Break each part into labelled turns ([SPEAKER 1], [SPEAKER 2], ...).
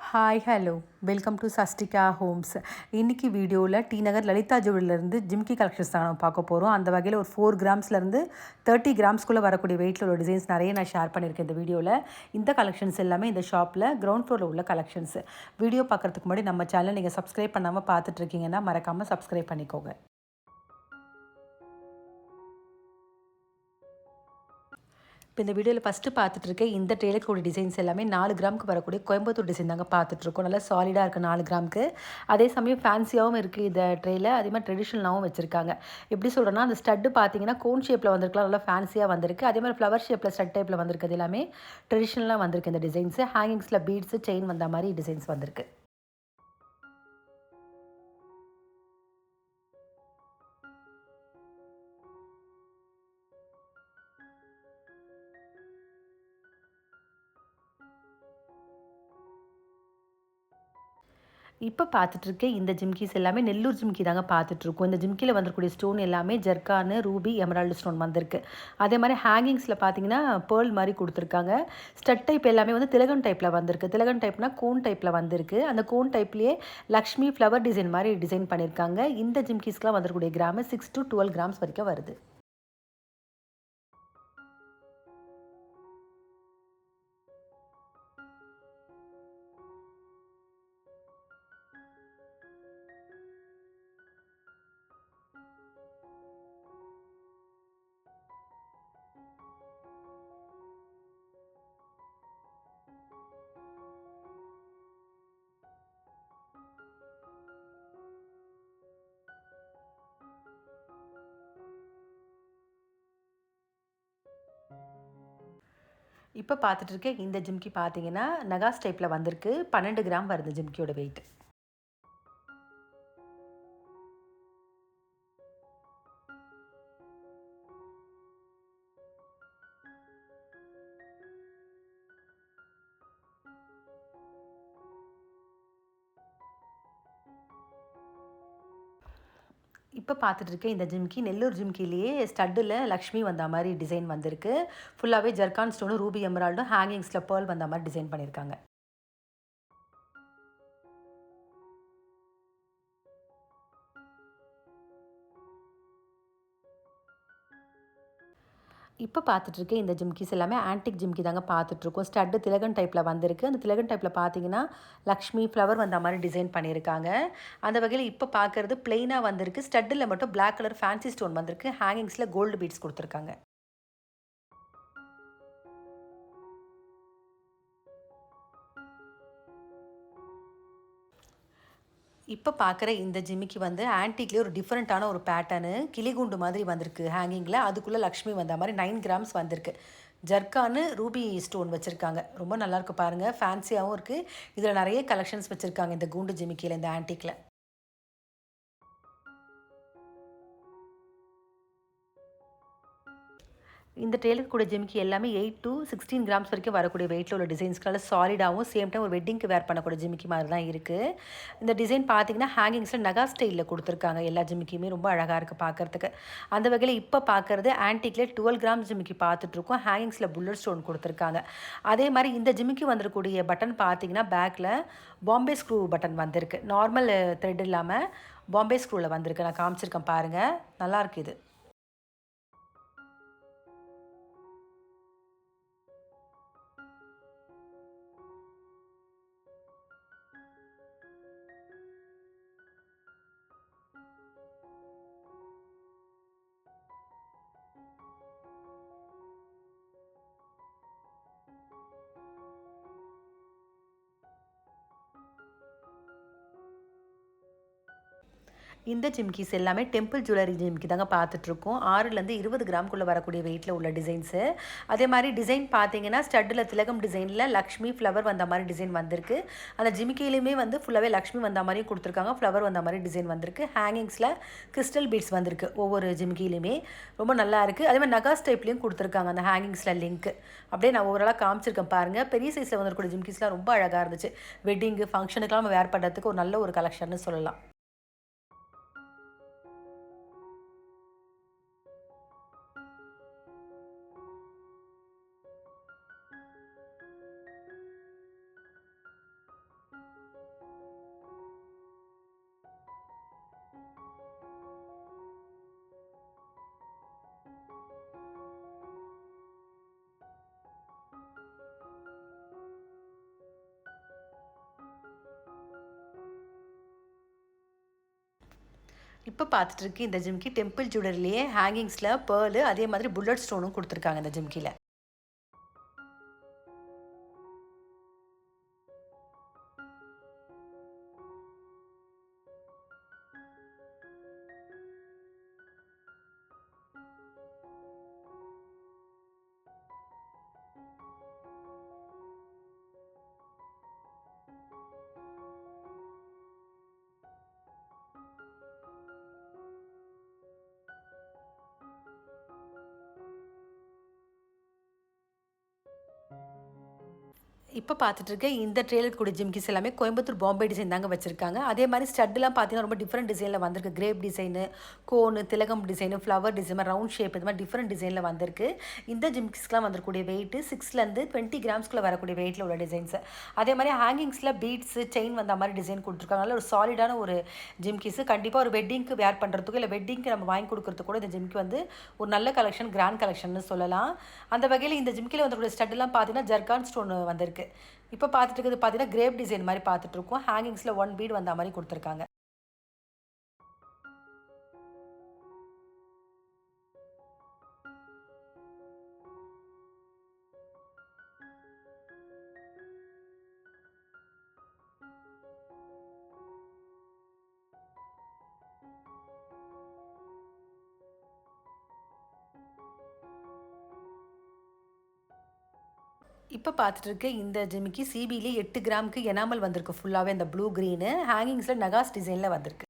[SPEAKER 1] Hi hello welcome to சஸ்டிகா homes. இன்றைக்கி வீடியோவில் டி நகர் லலிதா ஜுவல்லர்லேருந்து ஜிம்கி கலெக்ஷன்ஸ் தான் நம்ம பார்க்க போகிறோம். அந்த வகையில் ஒரு 4 கிராம்ஸ்லேருந்து 30 கிராம்ஸ்குள்ளே வரக்கூடிய வெயிட்டில் உள்ள டிசைன்ஸ் நிறைய நான் ஷேர் பண்ணியிருக்கேன் இந்த வீடியோவில். இந்த கலெக்ஷன்ஸ் எல்லாமே இந்த ஷாப்பில் கிரவுண்ட் ஃப்ளோரில் உள்ள கலெக்ஷன்ஸ். வீடியோ பார்க்குறதுக்கு முன்னாடி நம்ம சேனல் நீங்கள் சப்ஸ்கிரைப் பண்ணாமல் பார்த்துட்ருக்கீங்கன்னா மறக்காமல் சப்ஸ்கிரைப் பண்ணிக்கோங்க. இப்போ இந்த வீடியோவில் ஃபஸ்ட்டு பார்த்துட்டு இருக்க இந்த ட்ரேல கூடிய டிசைன்ஸ் எல்லாமே 4 கிராமுக்கு வரக்கூடிய கோயம்புத்தூர் டிசைன் தாங்க பார்த்துட்ருக்கோம். நல்லா சாலிடாக இருக்குது 4 கிராமுக்கு. அதே சமயம் ஃபேன்சியாகவும் இருக்குது இந்த ட்ரேல. அதே மாதிரி ட்ரெடிஷ்னலாகவும் வச்சுருக்காங்க. எப்படி சொல்கிறேன்னா அந்த ஸ்டட்டு பார்த்தீங்கன்னா கோன் ஷேப்பில் வந்திருக்கலாம், நல்லா ஃபேன்சியாக வந்திருக்கு. அதே மாதிரி ஃப்ளவர் ஷேப்பில் ஸ்டட் டைப்பில் வந்திருக்குது எல்லாமே ட்ரெடிஷ்னலாக வந்திருக்கு. இந்த டிசைன்ஸு ஹேங்கிங்ஸில் பீட்ஸு செயின் வந்த மாதிரி டிசைன்ஸ் வந்திருக்கு. இப்போ பார்த்துட்ருக்க இந்த ஜிம்கீஸ் எல்லாமே நெல்லூர் ஜிம்கி தாங்க பார்த்துட்ருக்கோம். இந்த ஜிம்கியில் வந்திருக்கக்கூடிய ஸ்டோன் எல்லாமே ஜர்கானு, ரூபி, எமரால்டு ஸ்டோன் வந்திருக்கு. அதே மாதிரி ஹேங்கிங்ஸில் பார்த்தீங்கன்னா பேர்ல் மாதிரி கொடுத்துருக்காங்க. ஸ்டட் டைப் எல்லாமே வந்து திலகன் டைப்பில் வந்திருக்கு. திலகன் டைப்னா கோன் டைப்பில் வந்திருக்கு. அந்த கோன் டைப்லேயே லக்ஷ்மி ஃப்ளவர் டிசைன் மாதிரி டிசைன் பண்ணியிருக்காங்க. இந்த ஜிம்கீஸ்க்கெலாம் வந்திருக்கக்கூடிய கிராமு 6 to 12 கிராம்ஸ் வரைக்கும் வருது. இப்போ பார்த்துட்டு இருக்க இந்த ஜிம்கி பார்த்தீங்கன்னா நகாஸ் டைப்பில் வந்திருக்கு. 12 கிராம் வருது ஜிம்கியோட வெயிட். இப்போ பார்த்துட்டு இருக்க இந்த ஜிம்கி நெல்லூர் ஜிம்கிலேயே ஸ்டட்டில் லக்ஷ்மி வந்த மாதிரி டிசைன் வந்திருக்கு. ஃபுல்லாகவே ஜர்கான் ஸ்டோனும் ரூபி எமரால்டும் ஹேங்கிங்ஸில் பேர்ல் வந்த மாதிரி டிசைன் பண்ணியிருக்காங்க. இப்போ பார்த்துட்ருக்க இந்த ஜிம்கிஸ் எல்லாமே ஆன்டிக் ஜிம்கி தாங்க பார்த்துட்ருக்கோம். ஸ்டட்டு திலகன் டைப்பில் வந்திருக்கு. அந்த திலகன் டைப்பில் பார்த்தீங்கன்னா லக்ஷ்மி ஃப்ளவர் வந்த மாதிரி டிசைன் பண்ணியிருக்காங்க. அந்த வகையில் இப்போ பார்க்குறது பிளெயினாக வந்திருக்கு. ஸ்டட்டில் மட்டும் பிளாக் கலர் ஃபேன்சி ஸ்டோன் வந்திருக்கு. ஹேங்கிங்ஸில் கோல்டு பீட்ஸ் கொடுத்துருக்காங்க. இப்போ பார்க்குற இந்த ஜிமிக்கி வந்து ஆன்டிக்லேயே ஒரு டிஃப்ரெண்ட்டான ஒரு பேட்டர்னு கிளிகுண்டு மாதிரி வந்திருக்கு ஹேங்கிங்கில். அதுக்குள்ளே லக்ஷ்மி வந்த மாதிரி 9 கிராம்ஸ் வந்திருக்கு. ஜர்கானு ரூபி ஸ்டோன் வச்சுருக்காங்க. ரொம்ப நல்லாயிருக்கு பாருங்கள், ஃபேன்சியாகவும் இருக்குது. இதில் நிறைய கலெக்ஷன்ஸ் வச்சுருக்காங்க இந்த கூண்டு ஜிமிக்கியில், இந்த ஆன்டிக்கில். இந்த ட்ரெயிலுக்கு கூட ஜிமிக்கி எல்லாமே 8 to 16 கிராம்ஸ் வரைக்கும் வரக்கூடிய வெயிட்டில் உள்ள டிசைன்ஸ்க்கால சாலிடாகவும் சேம் டைம் ஒரு வெட்டிங்க்கு வேர் பண்ணக்கூடிய ஜிமிக்கி மாதிரி தான் இருக்குது. இந்த டிசைன் பார்த்தீங்கன்னா ஹேங்கிங்ஸில் நகா ஸ்டைலில் கொடுத்துருக்காங்க. எல்லா ஜிமிக்கியுமே ரொம்ப அழகாக இருக்குது பார்க்குறதுக்கு. அந்த வகையில் இப்போ பார்க்குறது ஆன்டிக்கில் 12 கிராம்ஸ் ஜிமிக்கி பார்த்துட்ருக்கோம். ஹேங்கிங்ஸில் புல்லட் ஸ்டோன் கொடுத்துருக்காங்க. அதே மாதிரி இந்த ஜிமிக்கி வந்திருக்கக்கூடிய பட்டன் பார்த்தீங்கன்னா பேக்கில் பாம்பே ஸ்க்ரூ பட்டன் வந்திருக்கு. நார்மல் த்ரெட் இல்லாமல் பாம்பே ஸ்க்ரூவில் வந்திருக்கு. நான் காமிச்சிருக்கேன் பாருங்கள், நல்லாயிருக்கு இது. இந்த ஜிம்கிஸ் எல்லாமே டெம்பிள் ஜுவல்லரி ஜிம்கி தாங்க பார்த்துட்ருக்கோம். 6லேருந்து 20 கிராம்குள்ளே வரக்கூடிய வெயிட்டில் உள்ள டிசைன்ஸு. அதே மாதிரி டிசைன் பார்த்தீங்கன்னா ஸ்டட்டில் திலகம் டிசைனில் லக்ஷ்மி ஃப்ளவர் வந்த மாதிரி டிசைன் வந்திருக்கு. அந்த ஜிமிக்கிலையுமே வந்து ஃபுல்லாகவே லக்ஷ்மி வந்த மாதிரியும் கொடுத்துருக்காங்க, ஃப்ளவர் வந்த மாதிரி டிசைன் வந்திருக்கு. ஹேங்கிங்ஸில் கிறிஸ்டல் பீட்ஸ் வந்திருக்கு ஒவ்வொரு ஜிமிக்கிலையுமே. ரொம்ப நல்லா இருக்குது. அதே மாதிரி நகாஸ் டைப்லேயும் கொடுத்துருக்காங்க அந்த ஹேங்கிங்ஸில் லிங்க். அப்படியே நான் ஓவராலாக காமிச்சிருக்கேன் பாருங்கள். பெரிய சைஸில் வந்துருக்கூடிய ஜிம்கிஸ்லாம் ரொம்ப அழகாக இருந்துச்சு. வெட்டிங்கு ஃபங்க்ஷனுக்கெல்லாம் நம்ம வேர் பண்ணுறதுக்கு ஒரு நல்ல ஒரு கலெக்ஷன்னு சொல்லலாம். இப்போ பார்த்துட்டு இருக்கு இந்த ஜிம்கி டெம்பிள் ஜுவல்லரிலேயே ஹேங்கிங்ஸில் பேர்லு அதே மாதிரி புல்லட் ஸ்டோனும் கொடுத்துருக்காங்க இந்த ஜிம்கியில். இப்போ பார்த்துட்டு இருக்க இந்த ட்ரேல இருக்கக்கூடிய ஜிம்கிஸ் எல்லாமே கோயம்புத்தூர் பாம்பே டிசைன் தாங்க வச்சிருக்காங்க. அதே மாதிரி ஸ்டட்லாம் பார்த்தீங்கன்னா ரொம்ப டிஃப்ரெண்ட் டிசைனில் வந்திருக்கு. கிரேப் டிசைனு, கோனு, திலகம் design, flower design, round shape இது மாதிரி டிஃப்ரெண்ட் டிசைனில் வந்திருக்கு. இந்த ஜிம்கிஸ்லாம் வந்திருக்கக்கூடிய வெயிட்டு 6லேருந்து 20 கிராம்ஸ்குள்ளே வரக்கூடிய வெயிட்டில் உள்ள டிசைன்ஸு. அதே மாதிரி ஹேங்கிங்ஸில் பீட்ஸு செயின் வந்த மாதிரி டிசைன் கொடுத்துருக்காங்க. நல்ல ஒரு சாலிடான ஒரு ஜிம்கிஸு. கண்டிப்பாக ஒரு வெட்டிங்க்கு வேர் பண்ணுறதுக்கு இல்லை வெட்டிங்க்கு நம்ம வாங்கி கொடுக்குறதுக்கு கூட இந்த ஜிம்கி வந்து ஒரு நல்ல கலெக்ஷன், கிராண்ட் கலெக்ஷன் சொல்லலாம். அந்த வகையில் இந்த ஜிம்கியில் வந்தக்கூடிய ஸ்டட்லாம் பார்த்தீங்கன்னா ஜர்கான் ஸ்டோன் வந்திருக்கு. இப்போ பார்த்துட்டு இருக்கிறது பார்த்தீங்கன்னா கிரேப் டிசைன் மாதிரி பார்த்துட்டு இருக்கோம். ஹேங்கிங்ஸில் 1 பீட் வந்த மாதிரி கொடுத்துருக்காங்க. இப்போ பார்த்துட்டு இருக்க இந்த ஜிமிக்கி சிபிலே 8 கிராமுக்கு எனாமல் வந்திருக்கு. ஃபுல்லாகவே அந்த ப்ளூ க்ரீனு ஹேங்கிங்ஸில் நகாஸ் டிசைனில் வந்திருக்கு.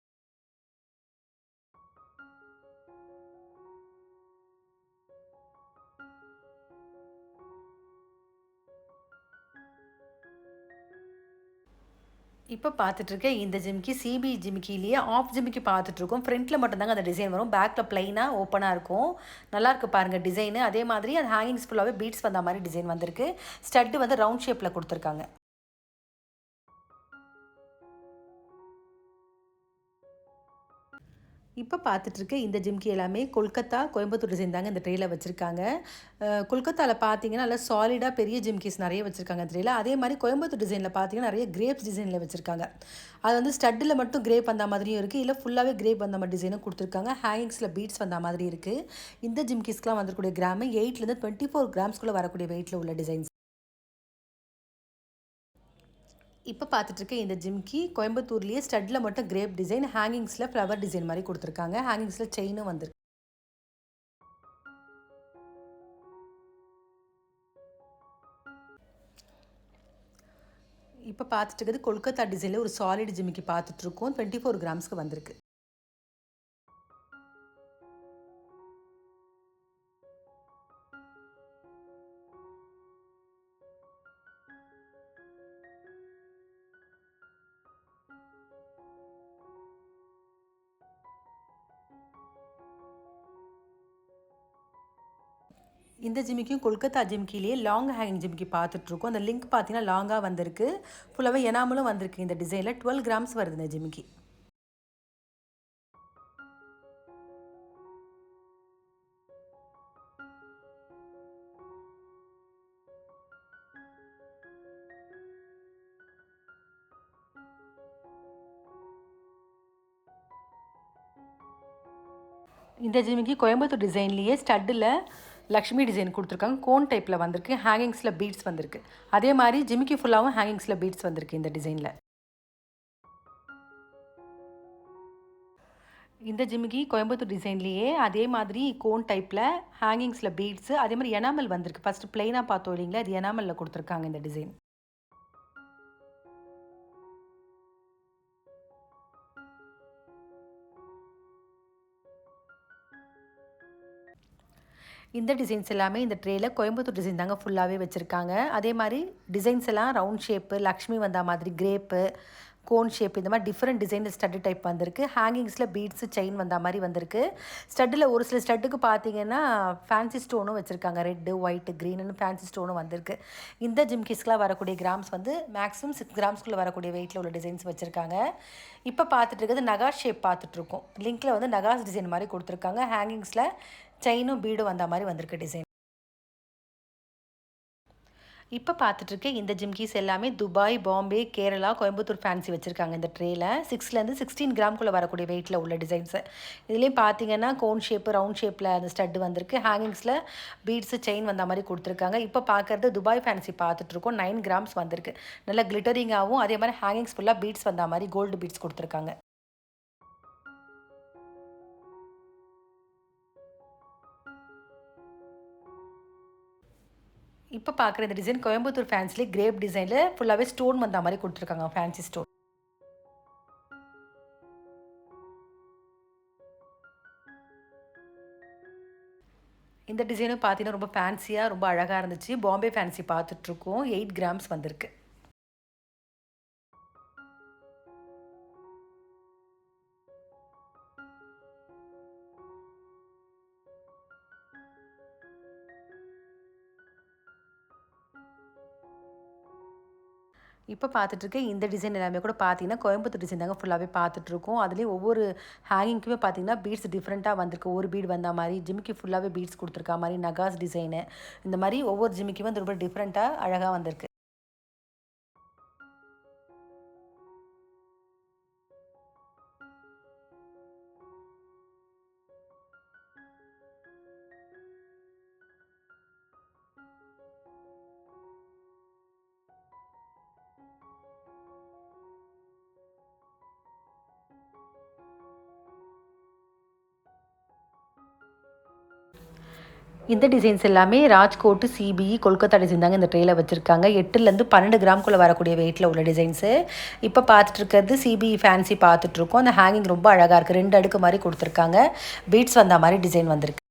[SPEAKER 1] இப்போ பார்த்துட்ருக்க இந்த ஜிமிக்கி சிபி ஜிமிக்கிலேயே ஆஃப் ஜிமிக்கி பார்த்துட்ருக்கோம். ஃப்ரண்ட்டில் மட்டும்தாங்க அந்த டிசைன் வரும். பேக்கில் ப்ளைனாக ஓப்பனாக இருக்கும். நல்லாயிருக்கு பாருங்கள் டிசைனு. அதே மாதிரி அந்த ஹேங்கிங்ஸ் ஃபுல்லாகவே பீட்ஸ் வந்த மாதிரி டிசைன் வந்திருக்கு. ஸ்டட்டு வந்து ரவுண்ட் ஷேப்பில் கொடுத்துருக்காங்க. இப்போ பார்த்துட்ருக்க இந்த ஜிம்கி எல்லாமே கொல்கத்தா, கோயம்புத்தூர் டிசைன் தாங்க இந்த ட்ரேயில் வச்சுருக்காங்க. கொல்கத்தாவில் பார்த்தீங்கன்னா நல்லா சாலிடாக பெரிய ஜிம்கிஸ் நிறைய வச்சுருக்காங்க ட்ரேயில். அதே மாதிரி கோயம்புத்தூர் டிசைனில் பார்த்தீங்கன்னா நிறைய கிரேப்ஸ் டிசைனில் வச்சுருக்காங்க. அது வந்து ஸ்டட்டில் மட்டும் கிரேப் வந்த மாதிரியும் இருக்குது, இல்லை ஃபுல்லாகவே கிரேப் வந்த மாதிரி டிசைனும் கொடுத்துருக்காங்க. ஹேங்கிங்ஸில் பீட்ஸ் வந்த மாதிரி இருக்குது. இந்த ஜிம்கிஸ்க்கெலாம் வந்துக்கூடிய கிராமு 8லேருந்து 24 கிராம்ஸ்குள்ளே வரக்கூடிய வெயிட்டில் உள்ள டிசைன்ஸ். இப்போ பார்த்துட்ருக்க இந்த ஜிம்கி கோயம்புத்தூர்லேயே ஸ்டட்டில் மட்டும் கிரேப் டிசைன், ஹேங்கிங்ஸில் ஃப்ளவர் டிசைன் மாதிரி கொடுத்துருக்காங்க. ஹேங்கிங்ஸில் செயினும் வந்திருக்கு. இப்போ பார்த்துட்டு இருக்கிறது கொல்கத்தா டிசைனில் ஒரு சாலிட் ஜிமிக்கி பார்த்துட்ருக்கோம். 24 கிராம்ஸ்க்கு வந்திருக்கு. இந்த ஜிமிக்கும் கொல்கத்தா ஜிமிக்கிலேயே லாங் ஹேங்கிங் ஜிமிக்கி பார்த்துட்ருக்கோம். அந்த லிங்க் பார்த்தீங்கன்னா லாங்காக வந்திருக்கு. ஃபுல்லாகவே எனாமலும் வந்திருக்கு. இந்த டிசைனில் 12 கிராம்ஸ் வருது இந்த ஜிமிக்கி. இந்த ஜிமிக்கி கோயம்புத்தூர் டிசைன்லேயே ஸ்டட்டில் லக்ஷ்மி டிசைன் கொடுத்துருக்காங்க. கோன் டைப்பில் வந்திருக்கு. ஹேங்கிங்ஸில் பீட்ஸ் வந்திருக்கு. அதே மாதிரி ஜிமிக்கி ஃபுல்லாகவும் ஹேங்கிங்ஸில் பீட்ஸ் வந்திருக்கு இந்த டிசைனில். இந்த ஜிமிக்கி கோயம்புத்தூர் டிசைன்லேயே அதே மாதிரி கோன் டைப்பில் ஹேங்கிங்ஸில் பீட்ஸு அதே மாதிரி எனாமல் வந்திருக்கு. ஃபஸ்ட்டு ப்ளைனாக பார்த்தோம் இல்லைங்களா, அது எனாமலில் கொடுத்துருக்காங்க இந்த டிசைன். இந்த டிசைன்ஸ் எல்லாமே இந்த ட்ரேயில் கோயம்புத்தூர் டிசைன் தாங்க ஃபுல்லாகவே வச்சுருக்காங்க. அதே மாதிரி டிசைன்ஸ் எல்லாம் ரவுண்ட் ஷேப்பு, லக்ஷ்மி வந்த மாதிரி கிரேப்பு, கோன் ஷேப் இந்த மாதிரி டிஃப்ரெண்ட் டிசைனில் ஸ்டட்டு டைப் வந்திருக்கு. ஹேங்கிங்ஸில் பீட்ஸு செயின் வந்த மாதிரி வந்திருக்கு. ஸ்டட்டில் ஒரு சில ஸ்டட்டுக்கு பார்த்தீங்கன்னா ஃபேன்சி ஸ்டோனும் வச்சுருக்காங்க. ரெட்டு, ஒயிட்டு, க்ரீனு ஃபேன்சி ஸ்டோனும் வந்திருக்கு. இந்த ஜிம்கிஸ்க்கெலாம் வரக்கூடிய கிராம்ஸ் வந்து மேக்ஸிமம் 6 கிராம்ஸ்குள்ளே வரக்கூடிய வெயிட்டில் உள்ள டிசைன்ஸ் வச்சுருக்காங்க. இப்போ பார்த்துட்டு இருக்கிறது நகாஸ் ஷேப் பார்த்துட்ருக்கோம். லிங்க்கில் வந்து நகாஸ் டிசைன் மாதிரி கொடுத்துருக்காங்க. ஹேங்கிங்ஸில் செயினும் பீடும் வந்த மாதிரி வந்திருக்கு டிசைன். இப்போ பார்த்துட்ருக்க இந்த ஜிம்கீஸ் எல்லாமே துபாய், பாம்பே, கேரளா, கோயம்புத்தூர் ஃபேன்சி வச்சுருக்காங்க இந்த ட்ரேயில். 6லேருந்து 16 கிராம்குள்ளே வரக்கூடிய வெயிட்டில் உள்ள டிசைன்ஸு. இதுலேயும் பார்த்தீங்கன்னா கோன் ஷேப்பு, ரவுண்ட் ஷேப்பில் அந்த ஸ்டட் வந்திருக்கு. ஹேங்கிங்ஸில் பீட்ஸு, செயின் வந்த மாதிரி கொடுத்துருக்காங்க. இப்போ பார்க்குறது துபாய் ஃபேன்சி பார்த்துட்ருக்கோம். 9 கிராம்ஸ் வந்திருக்கு. நல்லா கிளிட்டரிங்காகவும் அதே மாதிரி ஹேங்கிங்ஸ் ஃபுல்லாக பீட்ஸ் வந்த மாதிரி கோல்டு பீட்ஸ் கொடுத்துருக்காங்க. இப்போ பார்க்குற இந்த டிசைன் கோயம்புத்தூர் ஃபேன்சிலே கிரேப் டிசைனில் ஃபுல்லாகவே ஸ்டோன் வந்த மாதிரி கொடுத்துருக்காங்க, ஃபேன்சி ஸ்டோன். இந்த டிசைனும் பார்த்தீங்கன்னா ரொம்ப ஃபேன்சியாக ரொம்ப அழகாக இருந்துச்சு. பாம்பே ஃபேன்சி பார்த்துட்ருக்கோம். 8 கிராம்ஸ் வந்திருக்கு. இப்போ பார்த்துட்ருக்க இந்த டிசைன் எல்லாமே கூட பார்த்தீங்கன்னா கோயம்புத்தூர் டிசைன் தாங்க ஃபுல்லாகவே பார்த்துட்ருக்கோம். அதுலேயும் ஒவ்வொரு ஹேங்கிங்க்குமே பார்த்தீங்கன்னா பீட்ஸ் டிஃப்ரெண்ட்டாக வந்திருக்கு. ஒரு பீட் வந்த மாதிரி, ஜிமிக்கி ஃபுல்லாகவே பீட்ஸ் கொடுத்துருக்கா மாதிரி, நகாஸ் டிசைனு இந்த மாதிரி ஒவ்வொரு ஜிமிக்கியுமே வந்து ரொம்ப டிஃப்ரெண்ட்டாக அழகாக வந்திருக்கு. இந்த டிசைன்ஸ் எல்லாமே ராஜ்கோட், சிபிஇ, கொல்கத்தா டிசைன் தாங்க இந்த ட்ரேயில் வச்சுருக்காங்க. 8லேருந்து 12 கிராம்குள்ளே வரக்கூடிய வெயிட்டில் உள்ள டிசைன்ஸு. இப்போ பார்த்துட்டு இருக்கிறது சிபிஇ ஃபேன்சி பார்த்துட்ருக்கோம். அந்த ஹேங்கிங் ரொம்ப அழகாக இருக்குது. 2 அடுக்கு மாதிரி கொடுத்துருக்காங்க. பீட்ஸ் வந்த மாதிரி டிசைன் வந்திருக்கு.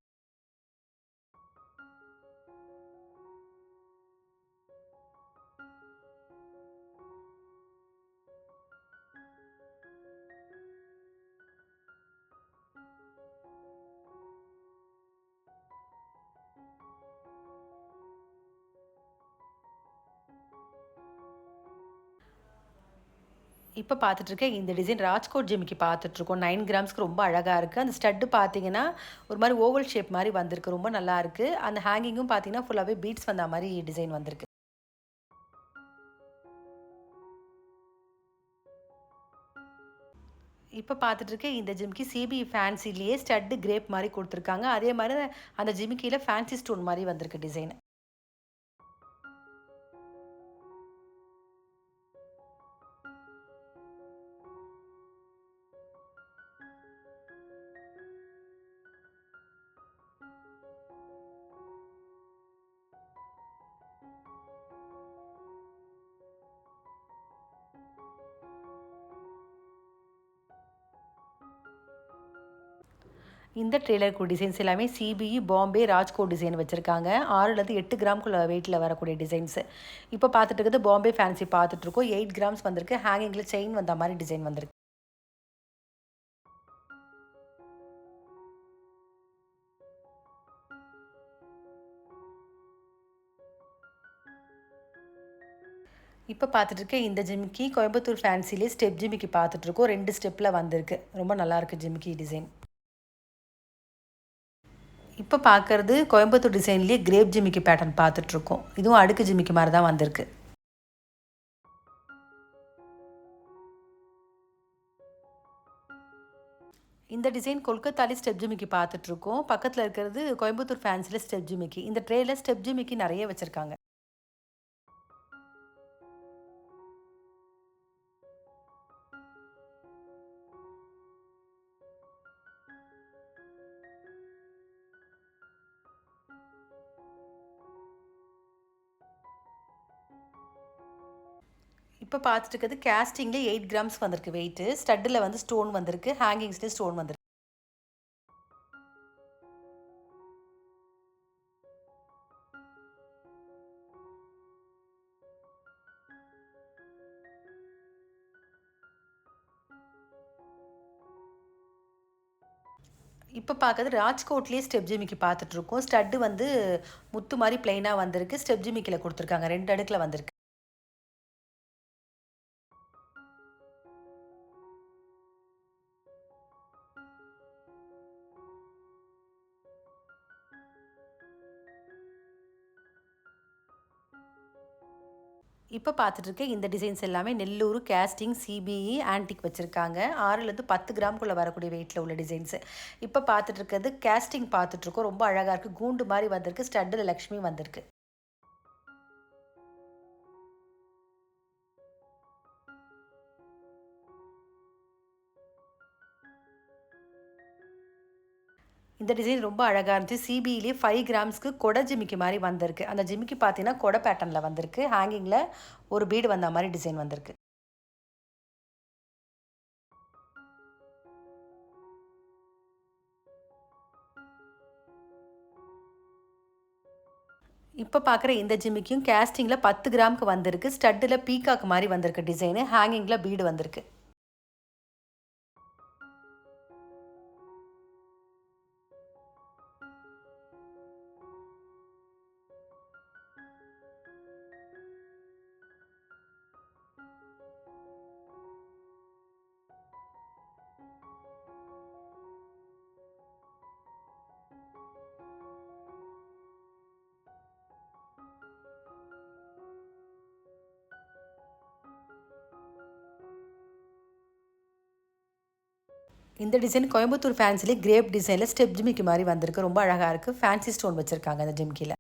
[SPEAKER 1] இப்போ பார்த்துட்ருக்க இந்த டிசைன் ராஜ்கோட் ஜிமிக்கி பார்த்துட்ருக்கோம். 9 கிராம்ஸ்க்கு ரொம்ப அழகாக இருக்குது. அந்த ஸ்டட்டு பார்த்தீங்கன்னா ஒரு மாதிரி ஓவல் ஷேப் மாதிரி வந்திருக்கு. ரொம்ப நல்லா இருக்குது. அந்த ஹேங்கிங்கும் பார்த்தீங்கன்னா ஃபுல்லாகவே பீட்ஸ் வந்த மாதிரி டிசைன் வந்திருக்கு. இப்போ பார்த்துட்ருக்க இந்த ஜிமிக்கி சிபிஇ ஃபேன்சிலேயே ஸ்டட்டு கிரேப் மாதிரி கொடுத்துருக்காங்க. அதே மாதிரி அந்த ஜிமிக்கியில் ஃபேன்சி ஸ்டோன் மாதிரி வந்திருக்கு டிசைன். இந்த ட்ரெய்லர் டிசைன்ஸ் எல்லாமே சிபிஇ, பாம்பே, ராஜ்கோட் டிசைன் வச்சுருக்காங்க. 6லேருந்து 8 கிராம்குள்ள வெயிட்டில் வரக்கூடிய டிசைன்ஸு. இப்போ பார்த்துட்டு இருக்கிறது பாம்பே ஃபேன்சி பார்த்துட்ருக்கோம். 8 கிராம்ஸ் வந்திருக்கு. ஹேங்கிங்கில் செயின் வந்த மாதிரி டிசைன் வந்திருக்கு. இப்போ பார்த்துட்டு இருக்க இந்த ஜிமிக்கி கோயம்புத்தூர் ஃபேன்சிலே ஸ்டெப் ஜிமிக்கி பார்த்துட்ருக்கோம். 2 ஸ்டெப்பில் வந்திருக்கு. ரொம்ப நல்லாயிருக்கு ஜிமிக்கி டிசைன். இப்போ பார்க்குறது கோயம்புத்தூர் டிசைன்லேயே கிரேப் ஜிமிக்கி பேட்டர்ன் பார்த்துட்ருக்கோம். இதுவும் அடுக்கு ஜிமிக்கி மாதிரி தான் வந்திருக்கு. இந்த டிசைன் கொல்கத்தாலே ஸ்டெப் ஜிமிக்கி பார்த்துட்ருக்கோம். பக்கத்தில் இருக்கிறது கோயம்புத்தூர் ஃபேன்சியில் ஸ்டெப் ஜிமிக்கி. இந்த ட்ரேயில் ஸ்டெப் ஜிமிக்கி நிறைய வச்சுருக்காங்க. இப்போ பார்த்துட்டு இருக்கிறது கேஸ்டிங்லேயே 8 கிராம்ஸ் வந்திருக்கு வெயிட்டு. ஸ்டட்டில் வந்து ஸ்டோன் வந்திருக்கு. ஹேங்கிங்ஸ்லேயும் ஸ்டோன் வந்திருக்கு. இப்போ பார்க்குறது ராஜ்கோட்லேயே ஸ்டெப் ஜிமிக்கி பார்த்துட்ருக்கோம். ஸ்டட்டு வந்து முத்து மாதிரி பிளெயினாக வந்திருக்கு. ஸ்டெப் ஜிமிக்கியில் கொடுத்துருக்காங்க. 2 அடுக்கில் வந்திருக்கு. இப்போ பார்த்துட்டு இருக்க இந்த டிசைன்ஸ் எல்லாமே நெல்லூர் கேஸ்டிங் சிபிஇ ஆன்டிக் வச்சுருக்காங்க. 6லேருந்து 10 கிராம்குள்ளே வரக்கூடிய வெயிட்டில் உள்ள டிசைன்ஸு. இப்போ பார்த்துட்டு இருக்கிறது கேஸ்டிங் பார்த்துட்ருக்கோம். ரொம்ப அழகாக இருக்குது. கூண்டு மாதிரி வந்திருக்கு. ஸ்டட்டில் லக்ஷ்மி வந்திருக்கு. இந்த டிசைன் ரொம்ப அழகாக இருந்துச்சு. சிபிஇலே 5 கிராம்ஸ்க்கு கொடை ஜிமிக்கி மாதிரி வந்திருக்கு. அந்த ஜிமிக்கி பார்த்தீங்கன்னா கொடை பேட்டர்னில் வந்திருக்கு. ஹேங்கிங்கில் ஒரு பீடு வந்த மாதிரி டிசைன் வந்திருக்கு. இப்போ பார்க்குற இந்த ஜிமிக்கியும் கேஸ்டிங்கில் 10 கிராமுக்கு வந்திருக்கு. ஸ்டட்டில் பீகாக் மாதிரி வந்திருக்கு டிசைனு. ஹேங்கிங்கில் பீடு வந்திருக்கு. இந்த டிசைன் கோயம்புத்தூர் ஃபேன்சிலே கிரேப் டிசைனில் ஸ்டெப் ஜிமிக்கி மாதிரி வந்திருக்கு. ரொம்ப அழகாக இருக்குது. ஃபேன்சி ஸ்டோன் வச்சுருக்காங்க அந்த ஜிமிக்கியில்.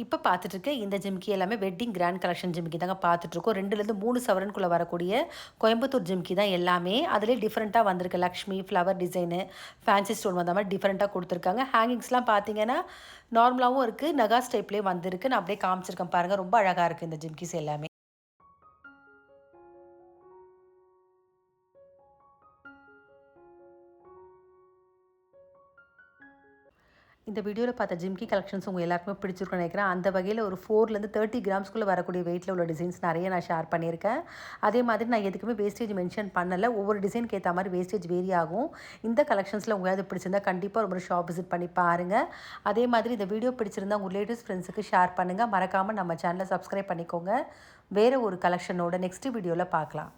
[SPEAKER 1] இப்போ பார்த்துட்ருக்க இந்த ஜிமிக்கி எல்லாமே வெட்டிங் கிராண்ட் கலெக்ஷன் ஜிமிக்கி தாங்க பார்த்துட்ருக்கோம். 2லேருந்து 3 சவரனுக்குள்ளே வரக்கூடிய கோயம்புத்தூர் ஜிமிக்கி தான் எல்லாமே. அதிலே டிஃப்ரெண்ட்டாக வந்திருக்கு. Lakshmi flower design fancy stone வந்த மாதிரி டிஃப்ரெண்ட்டாக கொடுத்துருக்காங்க. ஹேங்கிங்ஸ்லாம் பார்த்தீங்கன்னா நார்மலாகவும் இருக்குது. நகாஸ் டைப்லேயே வந்திருக்கு. நான் அப்படியே காமிச்சிருக்கேன் பாருங்கள். ரொம்ப அழகாக இருக்குது இந்த ஜிமிக்கிஸ் எல்லாமே. இந்த வீடியோவில் பார்த்த ஜிம்கி கலெக்ஷன்ஸ் உங்கள் எல்லாருக்குமே பிடிச்சிருக்குன்னு நினைக்கிறேன். அந்த வகையில் ஒரு 4லேருந்து 30 கிராம்ஸ்குள்ளே வரக்கூடிய வெயிட்டில் உள்ள டிசைன்ஸ் நிறைய நான் ஷேர் பண்ணியிருக்கேன். அதே மாதிரி நான் எதுக்குமே வேஸ்டேஜ் மென்ஷன் பண்ணலை. ஒவ்வொரு டிசைனுக்கு ஏற்ற மாதிரி வேஸ்டேஜ் வேரி ஆகும். இந்த கலெக்ஷன்ஸில் உங்களுக்கு பிடிச்சிருந்தா கண்டிப்பாக ஒரு ஷாப் விசிட் பண்ணி பாருங்கள். அதே மாதிரி இந்த வீடியோ பிடிச்சிருந்தா உங்கள் ரிலேட்டிவ்ஸ் ஃப்ரெண்ட்ஸுக்கு ஷேர் பண்ணுங்கள். மறக்காமல் நம்ம சேனலை சப்ஸ்கிரைப் பண்ணிக்கோங்க. வேறு ஒரு கலெக்ஷனோட நெக்ஸ்ட் வீடியோவில் பார்க்கலாம்.